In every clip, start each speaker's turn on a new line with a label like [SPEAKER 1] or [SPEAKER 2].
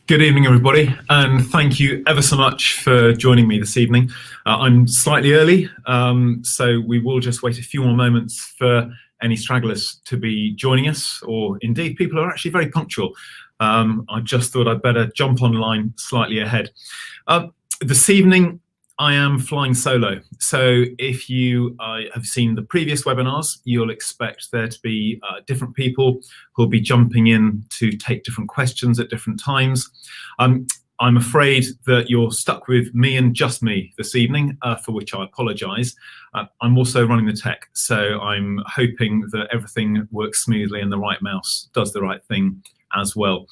[SPEAKER 1] Good evening, everybody, and thank you ever so much for joining me this evening. I'm slightly early, so we will just wait a few more moments for any stragglers to be joining us, or indeed people who are actually very punctual. I just thought I'd better jump online slightly ahead. This evening, I am flying solo, so if you have seen the previous webinars, you'll expect there to be different people who'll be jumping in to take different questions at different times. I'm afraid that you're stuck with me and just me this evening, for which I apologise. I'm also running the tech, so I'm hoping that everything works smoothly and the right mouse does the right thing as well.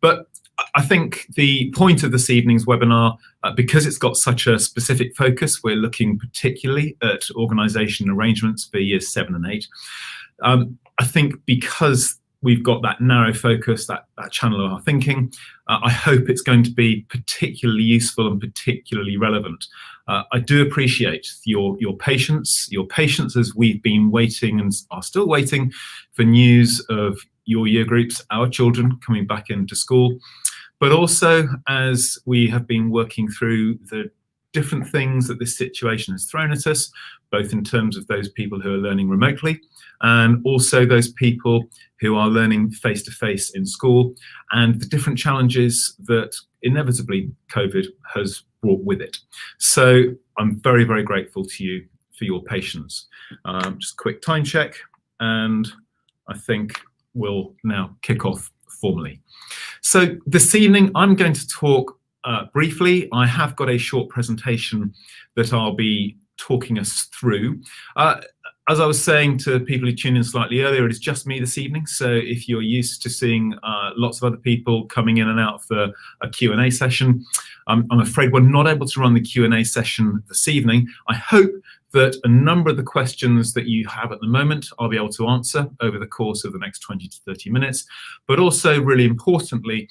[SPEAKER 1] But I think the point of this evening's webinar, because it's got such a specific focus, we're looking particularly at organisation arrangements for years 7 and 8. I think because we've got that narrow focus, that channel of our thinking, I hope it's going to be particularly useful and particularly relevant. I do appreciate your patience as we've been waiting and are still waiting for news of your year groups, our children coming back into school, but also as we have been working through the different things that this situation has thrown at us, both in terms of those people who are learning remotely and also those people who are learning face-to-face in school, and the different challenges that inevitably COVID has brought with it. So I'm very, very grateful to you for your patience. Just a quick time check, and I think we'll now kick off formally. So this evening, I'm going to talk briefly. I have got a short presentation that I'll be talking us through. As I was saying to people who tuned in slightly earlier, it is just me this evening. So if you're used to seeing lots of other people coming in and out for a Q&A session, I'm afraid we're not able to run the Q&A session this evening. I hope that a number of the questions that you have at the moment I'll be able to answer over the course of the next 20 to 30 minutes. But also, really importantly,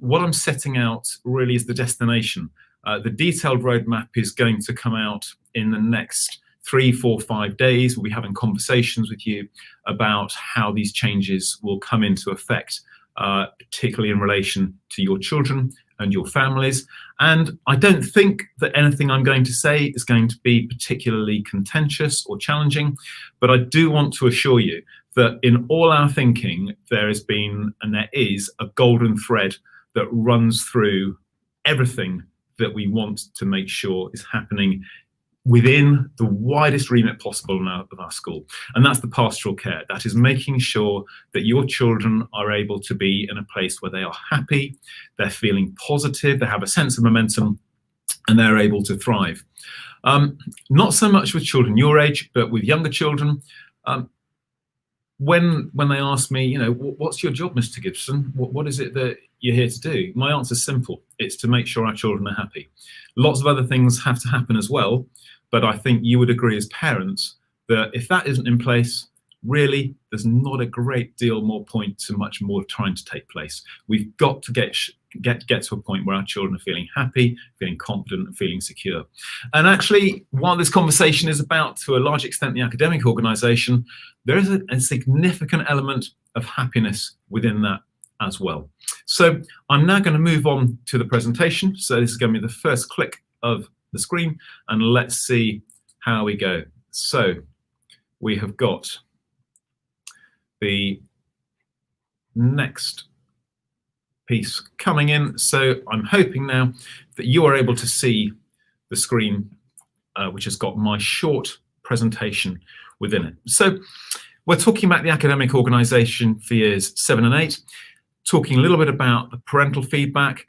[SPEAKER 1] what I'm setting out really is the destination. The detailed roadmap is going to come out in the next 3, 4, 5 days. We'll be having conversations with you about how these changes will come into effect, particularly in relation to your children and your families. And I don't think that anything I'm going to say is going to be particularly contentious or challenging, but I do want to assure you that in all our thinking, there has been and there is a golden thread that runs through everything that we want to make sure is happening within the widest remit possible of our school. And that's the pastoral care. That is making sure that your children are able to be in a place where they are happy, they're feeling positive, they have a sense of momentum, and they're able to thrive. Not so much with children your age, but with younger children. When they ask me, you know, what's your job, Mr. Gibson? What is it that you're here to do? My answer is simple. It's to make sure our children are happy. Lots of other things have to happen as well, but I think you would agree as parents that if that isn't in place, really, there's not a great deal more point to much more trying to take place. We've got to get to a point where our children are feeling happy, feeling confident, and feeling secure. And actually, while this conversation is about, to a large extent, the academic organisation, there is a significant element of happiness within that as well. So I'm now going to move on to the presentation. So this is going to be the first click of the screen, and let's see how we go. So we have got the next piece coming in. So I'm hoping now that you are able to see the screen, which has got my short presentation within it. So we're talking about the academic organisation for years 7 and 8, talking a little bit about the parental feedback,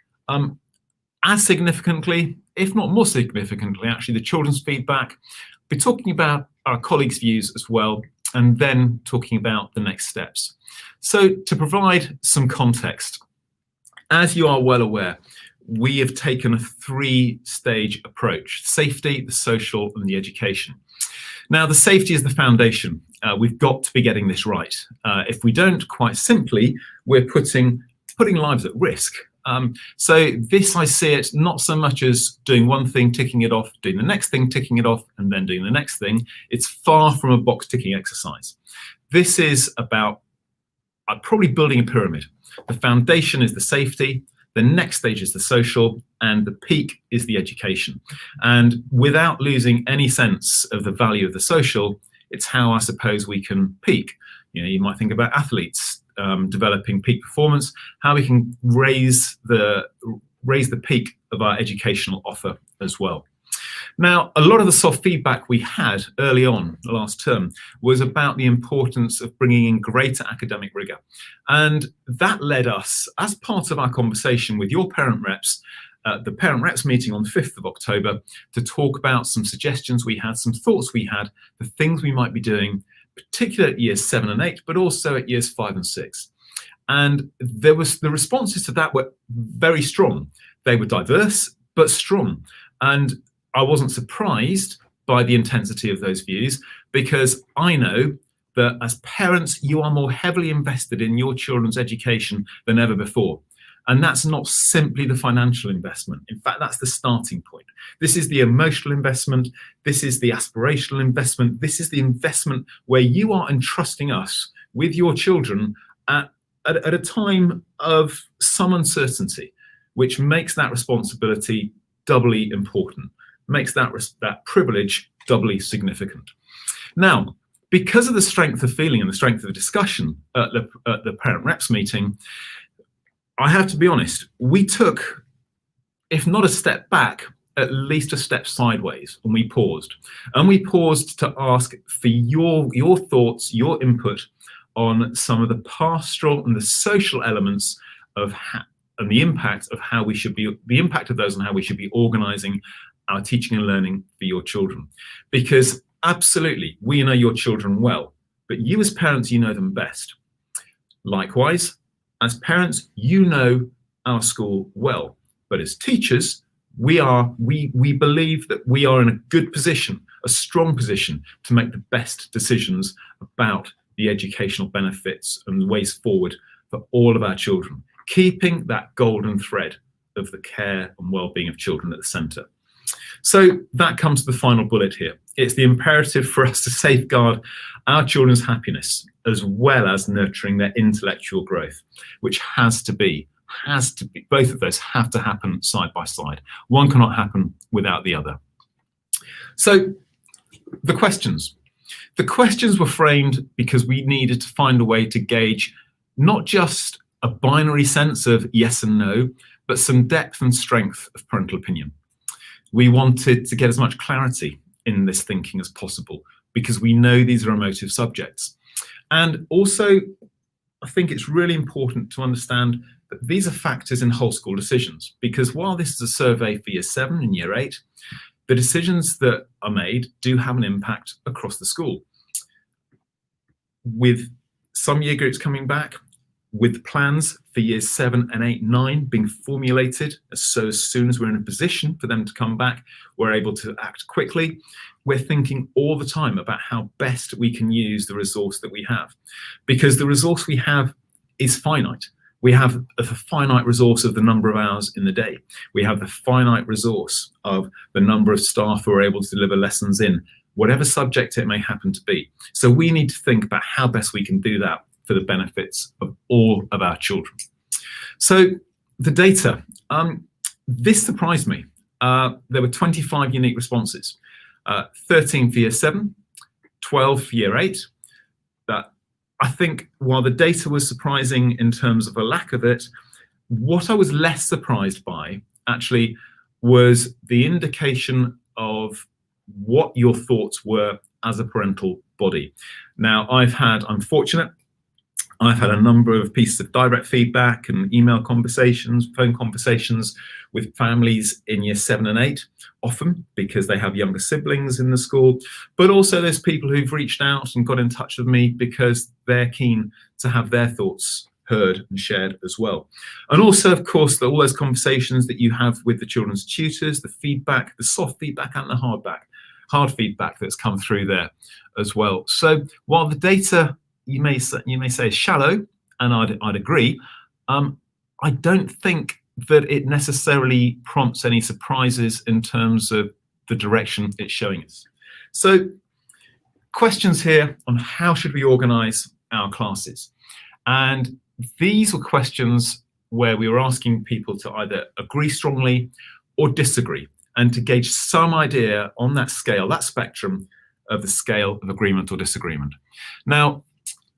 [SPEAKER 1] as significantly, if not more significantly, actually, the children's feedback. We're talking about our colleagues' views as well, and then talking about the next steps. So to provide some context, as you are well aware, we have taken a 3-stage approach: safety, the social, and the education. Now, the safety is the foundation. We've got to be getting this right. If we don't, quite simply, we're putting lives at risk. So this, I see it not so much as doing one thing, ticking it off, doing the next thing, ticking it off, and then doing the next thing. It's far from a box ticking exercise. This is about are probably building a pyramid. The foundation is the safety, the next stage is the social, and the peak is the education. And without losing any sense of the value of the social, it's how I suppose we can peak. You might think about athletes developing peak performance, how we can raise the peak of our educational offer as well. Now, a lot of the soft feedback we had early on the last term was about the importance of bringing in greater academic rigor. And that led us, as part of our conversation with your parent reps, the parent reps meeting on the 5th of October, to talk about some suggestions we had, some thoughts we had, the things we might be doing, particularly at years 7 and 8, but also at years 5 and 6. And the responses to that were very strong. They were diverse, but strong. And I wasn't surprised by the intensity of those views, because I know that as parents, you are more heavily invested in your children's education than ever before. And that's not simply the financial investment. In fact, that's the starting point. This is the emotional investment. This is the aspirational investment. This is the investment where you are entrusting us with your children at a time of some uncertainty, which makes that responsibility doubly important, makes that privilege doubly significant. Now, because of the strength of feeling and the strength of the discussion at the parent reps meeting, I have to be honest, we took, if not a step back, at least a step sideways, and we paused. And we paused to ask for your thoughts, your input on some of the pastoral and the social elements of and the impact of how we should be, the impact of those on how we should be organising our teaching and learning for your children. Because absolutely, we know your children well, but you as parents, you know them best. Likewise, as parents, you know our school well, but as teachers, we believe that we are in a good position, a strong position, to make the best decisions about the educational benefits and the ways forward for all of our children, keeping that golden thread of the care and well-being of children at the centre. So that comes to the final bullet here. It's the imperative for us to safeguard our children's happiness as well as nurturing their intellectual growth, which has to be, both of those have to happen side by side. One cannot happen without the other. So the questions were framed because we needed to find a way to gauge not just a binary sense of yes and no, but some depth and strength of parental opinion. We wanted to get as much clarity in this thinking as possible, because we know these are emotive subjects. And also, I think it's really important to understand that these are factors in whole school decisions, because while this is a survey for year 7 and year 8, the decisions that are made do have an impact across the school. With some year groups coming back, with plans for years 7 and 8, 9 being formulated, so as soon as we're in a position for them to come back, we're able to act quickly. We're thinking all the time about how best we can use the resource that we have, because the resource we have is finite. We have a finite resource of the number of hours in the day. We have the finite resource of the number of staff who are able to deliver lessons in whatever subject it may happen to be. So we need to think about how best we can do that for the benefits of all of our children. So the data, this surprised me. There were 25 unique responses, 13 for year 7, 12 for year 8. I think while the data was surprising in terms of a lack of it, what I was less surprised by actually was the indication of what your thoughts were as a parental body. Now, I'm fortunate, I've had a number of pieces of direct feedback and email conversations, phone conversations with families in year 7 and 8, often because they have younger siblings in the school, but also there's people who've reached out and got in touch with me because they're keen to have their thoughts heard and shared as well. And also, of course, all those conversations that you have with the children's tutors, the feedback, the soft feedback and the hard feedback that's come through there as well. So while the data you may say is shallow, and I'd agree, I don't think that it necessarily prompts any surprises in terms of the direction it's showing us. So questions here on how should we organise our classes. And these were questions where we were asking people to either agree strongly or disagree, and to gauge some idea on that scale, that spectrum of the scale of agreement or disagreement. Now,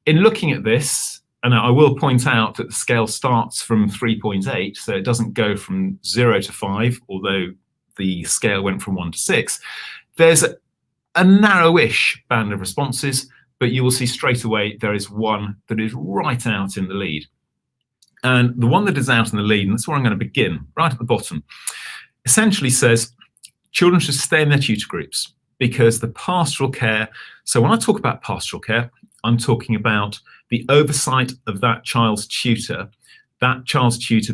[SPEAKER 1] in looking at this, and I will point out that the scale starts from 3.8, so it doesn't go from 0 to 5, although the scale went from 1 to 6. There's a narrowish band of responses, but you will see straight away there is one that is right out in the lead. And the one that is out in the lead, and that's where I'm going to begin, right at the bottom, essentially says children should stay in their tutor groups because the pastoral care, so when I talk about pastoral care, I'm talking about the oversight of that child's tutor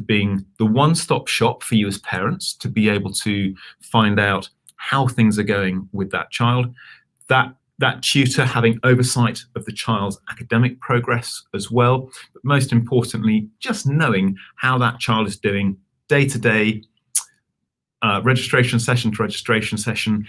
[SPEAKER 1] being the one-stop shop for you as parents to be able to find out how things are going with that child, that tutor having oversight of the child's academic progress as well, but most importantly, just knowing how that child is doing day to day, registration session to registration session.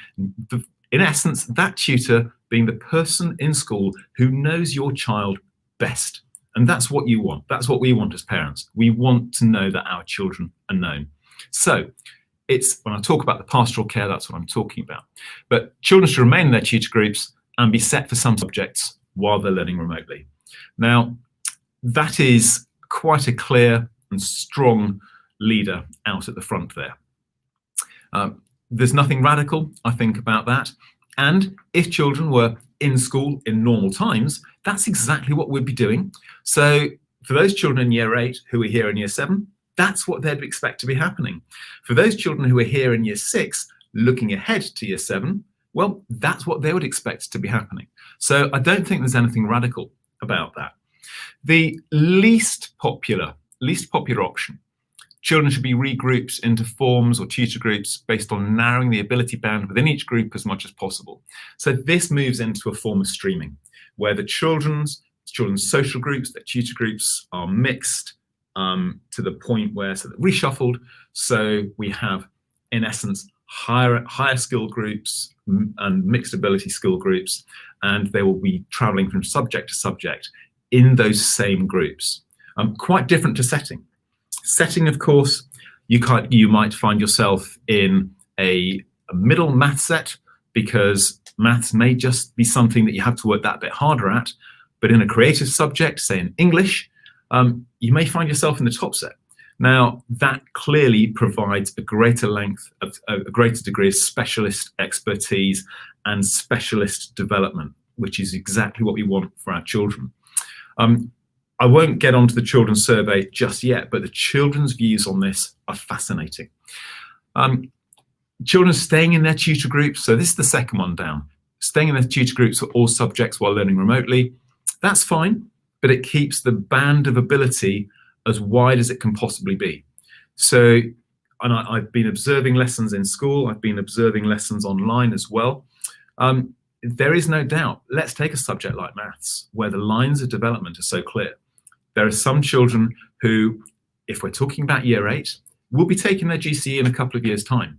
[SPEAKER 1] In essence, that tutor being the person in school who knows your child best. And that's what you want. That's what we want as parents. We want to know that our children are known. So it's, when I talk about the pastoral care, that's what I'm talking about. But children should remain in their tutor groups and be set for some subjects while they're learning remotely. Now, that is quite a clear and strong leader out at the front there. There's nothing radical, I think, about that. And if children were in school in normal times, that's exactly what we'd be doing. So for those children in year 8 who are here in year 7, that's what they'd expect to be happening. For those children who are here in year 6, looking ahead to year 7, well, that's what they would expect to be happening. So I don't think there's anything radical about that. The least popular option, children should be regrouped into forms or tutor groups based on narrowing the ability band within each group as much as possible. So this moves into a form of streaming, where the children's social groups, their tutor groups are mixed to the point where, so they're reshuffled. So we have, in essence, higher skill groups and mixed ability skill groups, and they will be traveling from subject to subject in those same groups. Quite different to setting. Setting, of course, you might find yourself in a middle math set because maths may just be something that you have to work that bit harder at. But in a creative subject, say in English, you may find yourself in the top set. Now, that clearly provides a greater degree of specialist expertise and specialist development, which is exactly what we want for our children. I won't get onto the children's survey just yet, but the children's views on this are fascinating. Children staying in their tutor groups, so this is the second one down, staying in their tutor groups for all subjects while learning remotely, that's fine, but it keeps the band of ability as wide as it can possibly be. So, and I've been observing lessons in school, I've been observing lessons online as well. There is no doubt, let's take a subject like maths, where the lines of development are so clear. There are some children who, if we're talking about year 8, will be taking their GCE in a couple of years' time,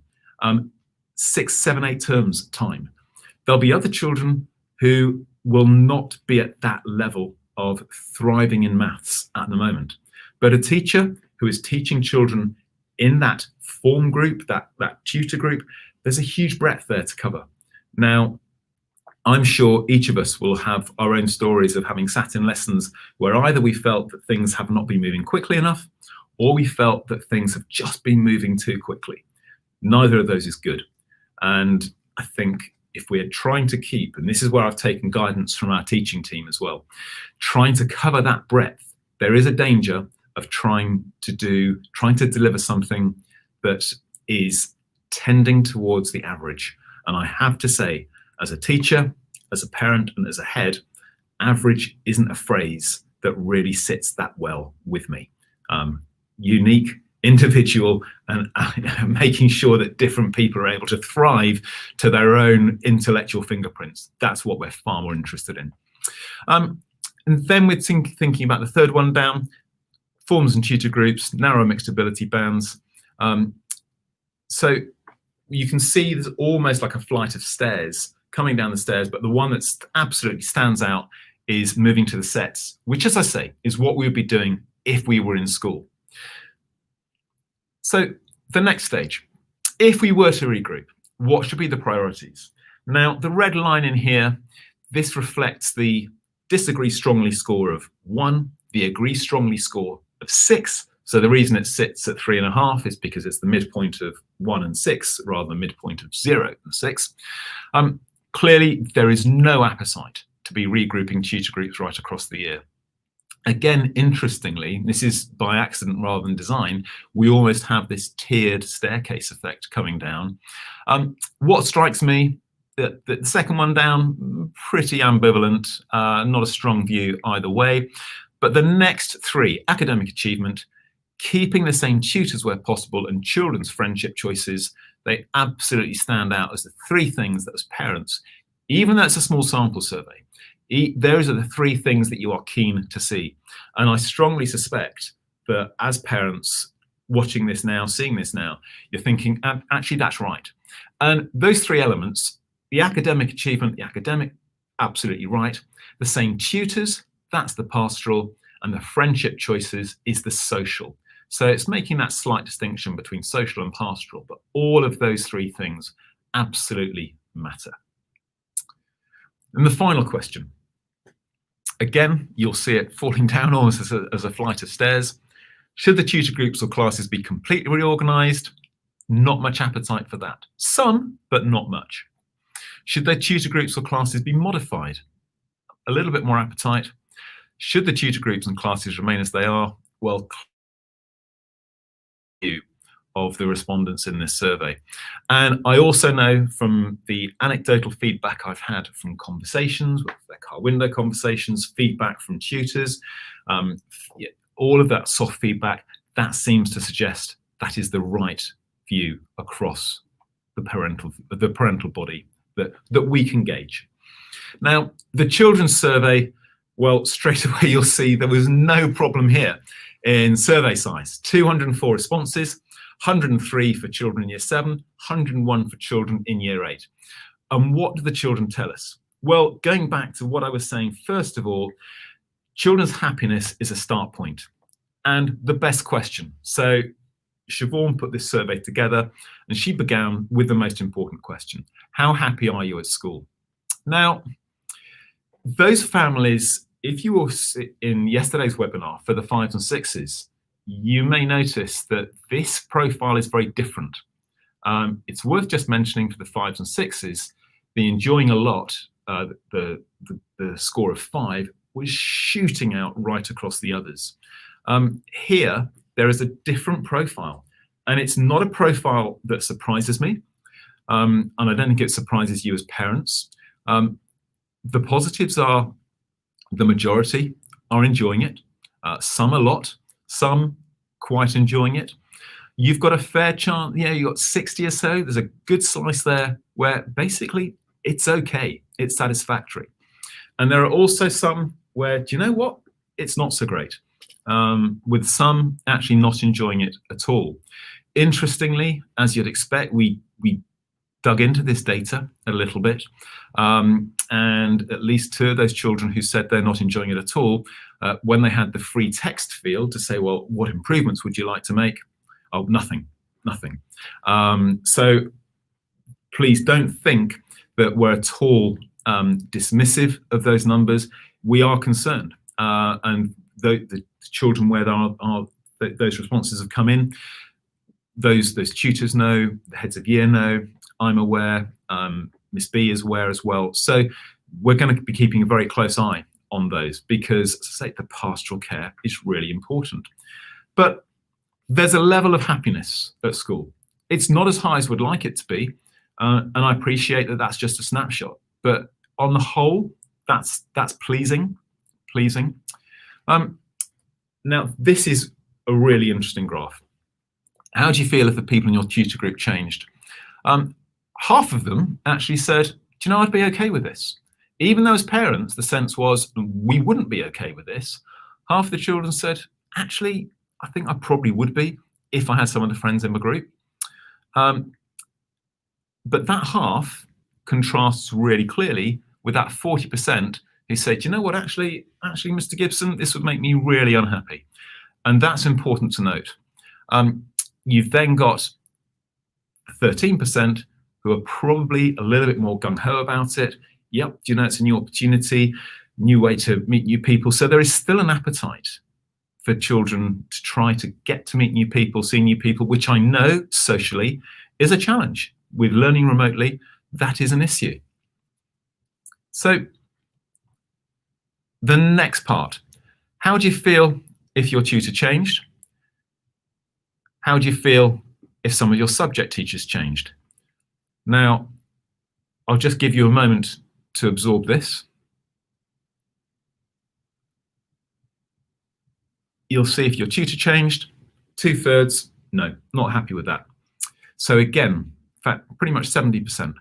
[SPEAKER 1] 6, 7, 8 terms time. There'll be other children who will not be at that level of thriving in maths at the moment. But a teacher who is teaching children in that form group, that tutor group, there's a huge breadth there to cover. Now, I'm sure each of us will have our own stories of having sat in lessons where either we felt that things have not been moving quickly enough, or we felt that things have just been moving too quickly. Neither of those is good. And I think if we're trying to keep, and this is where I've taken guidance from our teaching team as well, trying to cover that breadth, there is a danger of trying to deliver something that is tending towards the average. And I have to say, as a teacher, as a parent, and as a head, average isn't a phrase that really sits that well with me. Unique, individual, and making sure that different people are able to thrive to their own intellectual fingerprints. That's what we're far more interested in. And then we're thinking about the third one down, forms and tutor groups, narrow mixed ability bands. So you can see there's almost like a flight of stairs coming down the stairs, but the one that absolutely stands out is moving to the sets, which, as I say, is what we would be doing if we were in school. So the next stage, if we were to regroup, what should be the priorities? Now, the red line in here, this reflects the disagree strongly score of 1, the agree strongly score of 6. So the reason it sits at 3.5 is because it's the midpoint of 1 and 6 rather than midpoint of 0 and 6. Clearly, there is no appetite to be regrouping tutor groups right across the year. Again, interestingly, this is by accident rather than design, we almost have this tiered staircase effect coming down. What strikes me, the second one down, pretty ambivalent, not a strong view either way. But the next 3, academic achievement, keeping the same tutors where possible, and children's friendship choices, they absolutely stand out as the 3 things that as parents, even though it's a small sample survey, those are the 3 things that you are keen to see. And I strongly suspect that as parents watching this now, seeing this now, you're thinking, actually, that's right. And those 3 elements, the academic achievement, the academic, absolutely right. The same tutors, that's the pastoral, and the friendship choices is the social. So it's making that slight distinction between social and pastoral, but all of those 3 things absolutely matter. And the final question, again, you'll see it falling down almost as a flight of stairs. Should the tutor groups or classes be completely reorganized? Not much appetite for that. Some, but not much. Should their tutor groups or classes be modified? A little bit more appetite. Should the tutor groups and classes remain as they are? Well, of the respondents in this survey. And I also know from the anecdotal feedback I've had from conversations, their car window conversations, feedback from tutors, all of that soft feedback, that seems to suggest that is the right view across the parental body that we can gauge. Now, the children's survey, well, straight away you'll see there was no problem here in survey size. 204 responses, 103 for children in year 7, 101 for children in year 8. And what do the children tell us? Well, going back to what I was saying, first of all, children's happiness is a start point and the best question. So Siobhan put this survey together and she began with the most important question. How happy are you at school? Now, those families, if you were in yesterday's webinar for the 5s and 6s, you may notice that this profile is very different. It's worth just mentioning for the 5s and 6s, the enjoying a lot, the score of 5 was shooting out right across the others. Here, there is a different profile, and it's not a profile that surprises me, and I don't think it surprises you as parents. The positives are the majority are enjoying it, some a lot, some quite enjoying it. You've got a fair chance, you've got 60 or so, there's a good slice there where basically it's okay, it's satisfactory. And there are also some where, do you know what, it's not so great, with some actually not enjoying it at all. Interestingly, as you'd expect, we dug into this data a little bit, and at least 2 of those children who said they're not enjoying it at all, when they had the free text field to say, well, what improvements would you like to make? Oh, nothing. So please don't think that we're at all dismissive of those numbers. We are concerned, and the children where those responses have come in, those tutors know, the heads of year know, I'm aware, Miss B is aware as well. So we're going to be keeping a very close eye on those because, as I say, the pastoral care is really important. But there's a level of happiness at school. It's not as high as we'd like it to be, and I appreciate that that's just a snapshot. But on the whole, that's pleasing. Now, this is a really interesting graph. How do you feel if the people in your tutor group changed? Half of them actually said, do you know, I'd be okay with this. Even though as parents, the sense was we wouldn't be okay with this. Half the children said, actually, I think I probably would be if I had some of the friends in my group. But that half contrasts really clearly with that 40% who say, do you know what, actually, Mr. Gibson, this would make me really unhappy. And that's important to note. You've then got 13% who are probably a little bit more gung-ho about it. Yep, you know, it's a new opportunity, new way to meet new people. So there is still an appetite for children to try to get to meet new people, see new people, which I know socially is a challenge. With learning remotely, that is an issue. So the next part, how do you feel if your tutor changed? How do you feel if some of your subject teachers changed? Now, I'll just give you a moment to absorb this. You'll see if your tutor changed, 2/3, no, not happy with that. So again, in fact, pretty much 70%.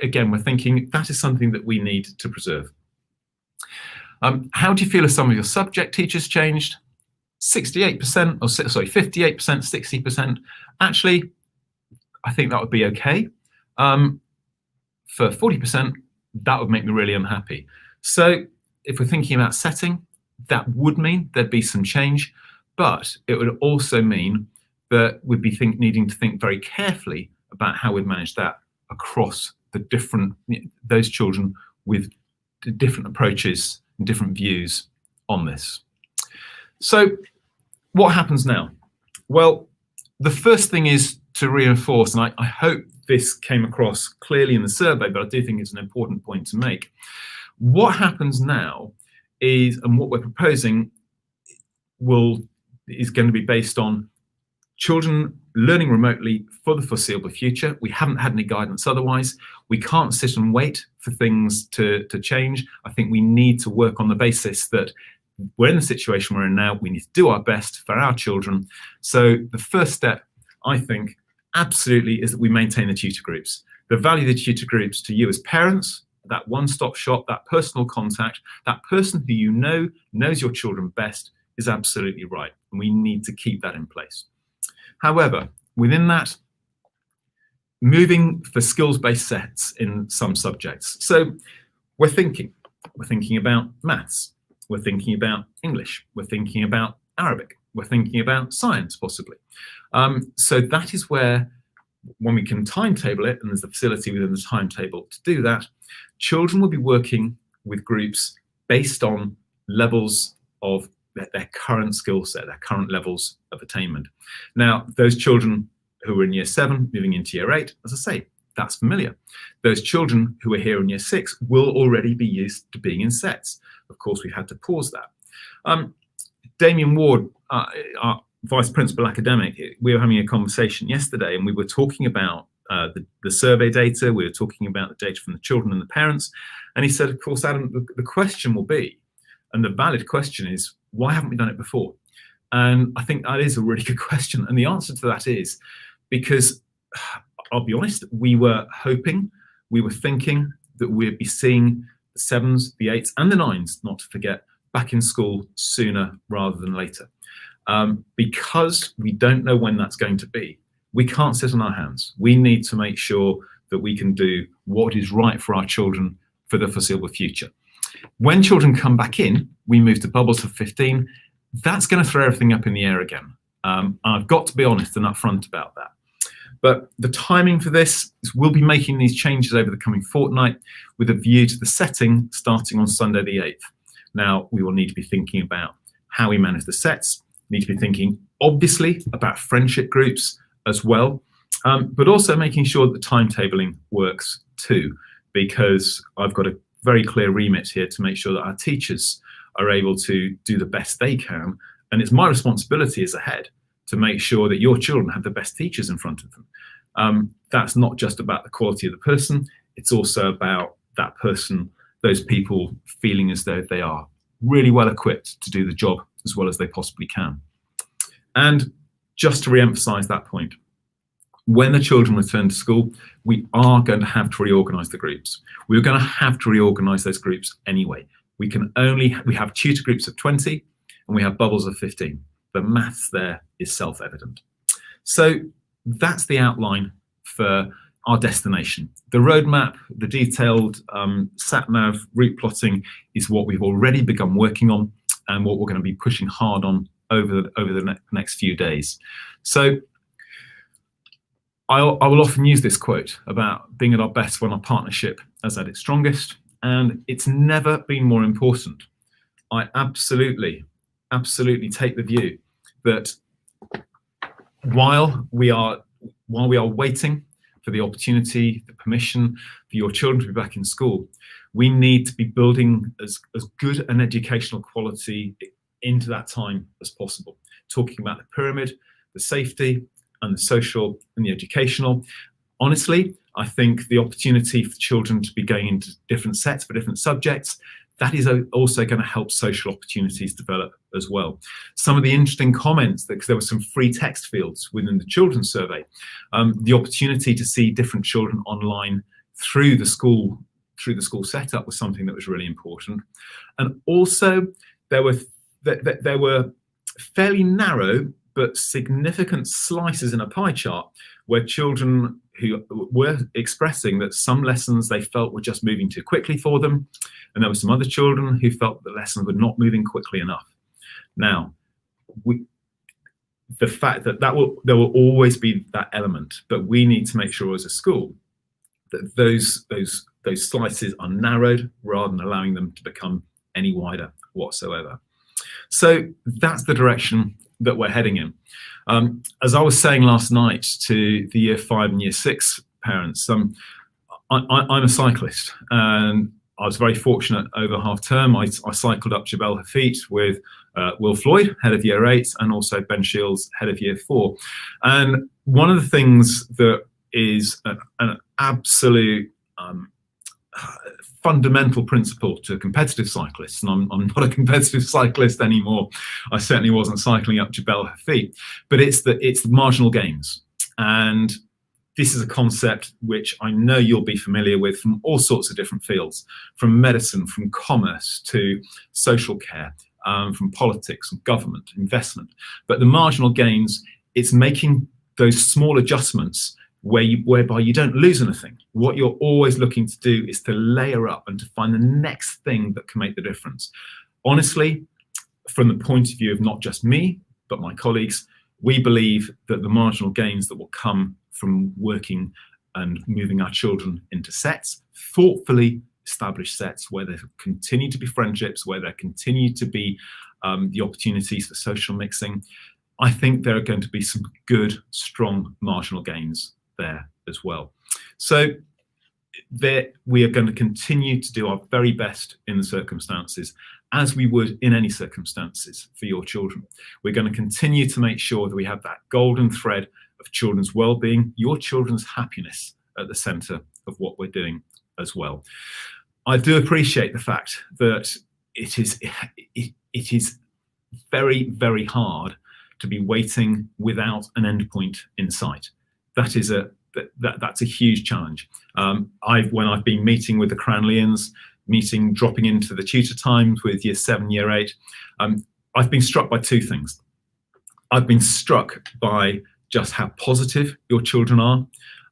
[SPEAKER 1] Again, we're thinking that is something that we need to preserve. How do you feel if some of your subject teachers changed? 68%, or sorry, 58%, 60%. Actually, I think that would be okay. For 40%, that would make me really unhappy. So if we're thinking about setting, that would mean there'd be some change, but it would also mean that we'd be needing to think very carefully about how we'd manage that across those children with different approaches and different views on this. So what happens now? Well, the first thing is to reinforce, and I hope this came across clearly in the survey, but I do think it's an important point to make. What happens now is, and what we're proposing is going to be based on children learning remotely for the foreseeable future. We haven't had any guidance otherwise. We can't sit and wait for things to change. I think we need to work on the basis that we're in the situation we're in now. We need to do our best for our children. So the first step, I think, absolutely is that we maintain the tutor groups. The value of the tutor groups to you as parents, that one-stop shop, that personal contact, that person who you know knows your children best, is absolutely right. And we need to keep that in place. However, within that, moving for skills-based sets in some subjects. So we're thinking about maths, we're thinking about English, we're thinking about Arabic, we're thinking about science possibly. So that is where, when we can timetable it, and there's a facility within the timetable to do that, children will be working with groups based on levels of their current skill set, their current levels of attainment. Now, those children who are in year 7 moving into year 8, as I say, that's familiar. Those children who are here in year 6 will already be used to being in sets. Of course, we had to pause that. Damien Ward, our Vice Principal Academic, we were having a conversation yesterday, and we were talking about the survey data, we were talking about the data from the children and the parents, and he said, of course, Adam, the question will be, and the valid question is, why haven't we done it before? And I think that is a really good question. And the answer to that is because, I'll be honest, we were hoping, we were thinking that we'd be seeing the 7s, the 8s, and the 9s, not to forget, back in school sooner rather than later. Because we don't know when that's going to be, we can't sit on our hands. We need to make sure that we can do what is right for our children for the foreseeable future. When children come back in, we move to bubbles of 15. That's going to throw everything up in the air again. I've got to be honest and upfront about that. But the timing for this is we'll be making these changes over the coming fortnight with a view to the setting starting on Sunday the 8th. Now, we will need to be thinking about how we manage the sets, need to be thinking, obviously, about friendship groups as well, but also making sure that the timetabling works too, because I've got a very clear remit here to make sure that our teachers are able to do the best they can. And it's my responsibility as a head to make sure that your children have the best teachers in front of them. That's not just about the quality of the person, it's also about that person, those people feeling as though they are really well equipped to do the job as well as they possibly can. And just to re-emphasize that point, when the children return to school, we are going to have to reorganize the groups. We're going to have to reorganize those groups anyway. We have tutor groups of 20 and we have bubbles of 15. The maths there is self-evident. So that's the outline for our destination. The roadmap, the detailed sat-nav route plotting is what we've already begun working on and what we're going to be pushing hard on over the next few days. So I will often use this quote about being at our best when our partnership is at its strongest, and it's never been more important. I absolutely take the view that while we are waiting for the opportunity, the permission for your children to be back in school, we need to be building as good an educational quality into that time as possible. Talking about the pyramid, the safety, and the social and the educational. Honestly, I think the opportunity for children to be going into different sets for different subjects, that is also going to help social opportunities develop as well. Some of the interesting comments, because there were some free text fields within the children's survey, the opportunity to see different children online through the school setup was something that was really important. And also there were fairly narrow but significant slices in a pie chart where children who were expressing that some lessons they felt were just moving too quickly for them, and there were some other children who felt the lessons were not moving quickly enough. Now, the fact that there will always be that element, but we need to make sure as a school that those slices are narrowed rather than allowing them to become any wider whatsoever. So that's the direction that we're heading in. As I was saying last night to the year 5 and year 6 parents, I'm a cyclist, and I was very fortunate over half term. I cycled up Jebel Hafeet with Will Floyd, head of year 8, and also Ben Shields, head of year 4. And one of the things that is an absolute fundamental principle to competitive cyclists, and I'm not a competitive cyclist anymore. I certainly wasn't cycling up Jebel Hafeet, but it's the marginal gains. And this is a concept which I know you'll be familiar with from all sorts of different fields, from medicine, from commerce to social care, from politics and government, investment. But the marginal gains, it's making those small adjustments whereby you don't lose anything. What you're always looking to do is to layer up and to find the next thing that can make the difference. Honestly, from the point of view of not just me, but my colleagues, we believe that the marginal gains that will come from working and moving our children into sets, thoughtfully established sets, where there continue to be friendships, where there continue to be the opportunities for social mixing, I think there are going to be some good, strong marginal gains there as well. So we are going to continue to do our very best in the circumstances, as we would in any circumstances for your children. We're going to continue to make sure that we have that golden thread of children's well-being, your children's happiness at the centre of what we're doing as well. I do appreciate the fact that it is very, very hard to be waiting without an endpoint in sight. That's a huge challenge. When I've been meeting with the Cranleians, dropping into the tutor times with year 7, year 8, I've been struck by two things. I've been struck by just how positive your children are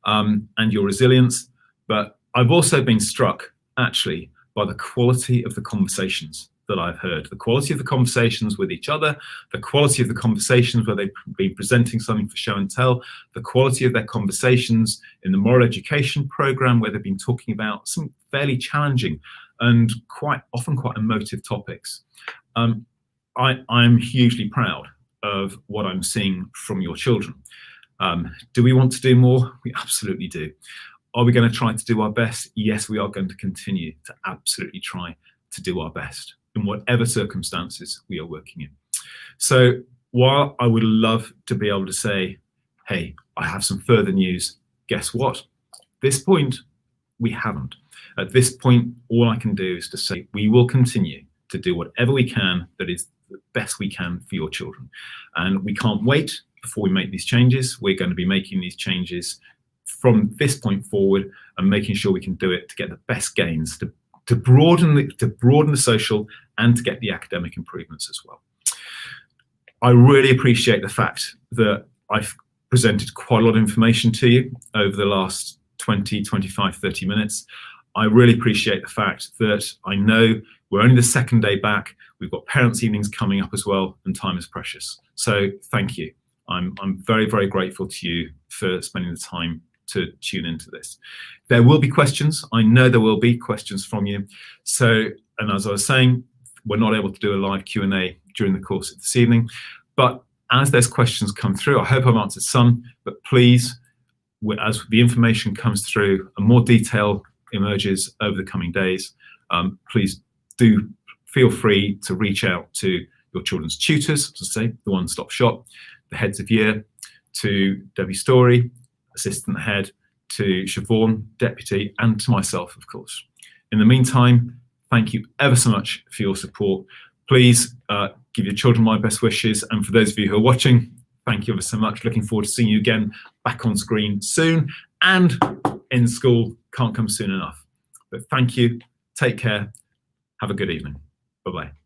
[SPEAKER 1] and your resilience, but I've also been struck actually by the quality of the conversations that I've heard, the quality of the conversations with each other, the quality of the conversations where they've been presenting something for show and tell, the quality of their conversations in the moral education program where they've been talking about some fairly challenging and quite often quite emotive topics. I'm hugely proud of what I'm seeing from your children. Do we want to do more? We absolutely do. Are we going to try to do our best? Yes, we are going to continue to absolutely try to do our best in whatever circumstances we are working in. So while I would love to be able to say, hey, I have some further news, guess what? At this point, we haven't. At this point, all I can do is to say we will continue to do whatever we can that is the best we can for your children. And we can't wait before we make these changes. We're going to be making these changes from this point forward and making sure we can do it to get the best gains, to broaden the social and to get the academic improvements as well. I really appreciate the fact that I've presented quite a lot of information to you over the last 20, 25, 30 minutes. I really appreciate the fact that I know we're only the second day back. We've got parents' evenings coming up as well, and time is precious. So thank you. I'm very, very grateful to you for spending the time to tune into this. There will be questions. I know there will be questions from you. So, and as I was saying, we're not able to do a live Q&A during the course of this evening, but as there's questions come through, I hope I've answered some, but please, as the information comes through and more detail emerges over the coming days, please do feel free to reach out to your children's tutors, to say the one-stop shop, the heads of year, to Debbie Story, assistant head, to Siobhan, deputy, and to myself, of course. In the meantime, thank you ever so much for your support. Please give your children my best wishes, and for those of you who are watching, thank you ever so much. Looking forward to seeing you again back on screen soon, and in school can't come soon enough. But thank you, take care, have a good evening. Bye-bye.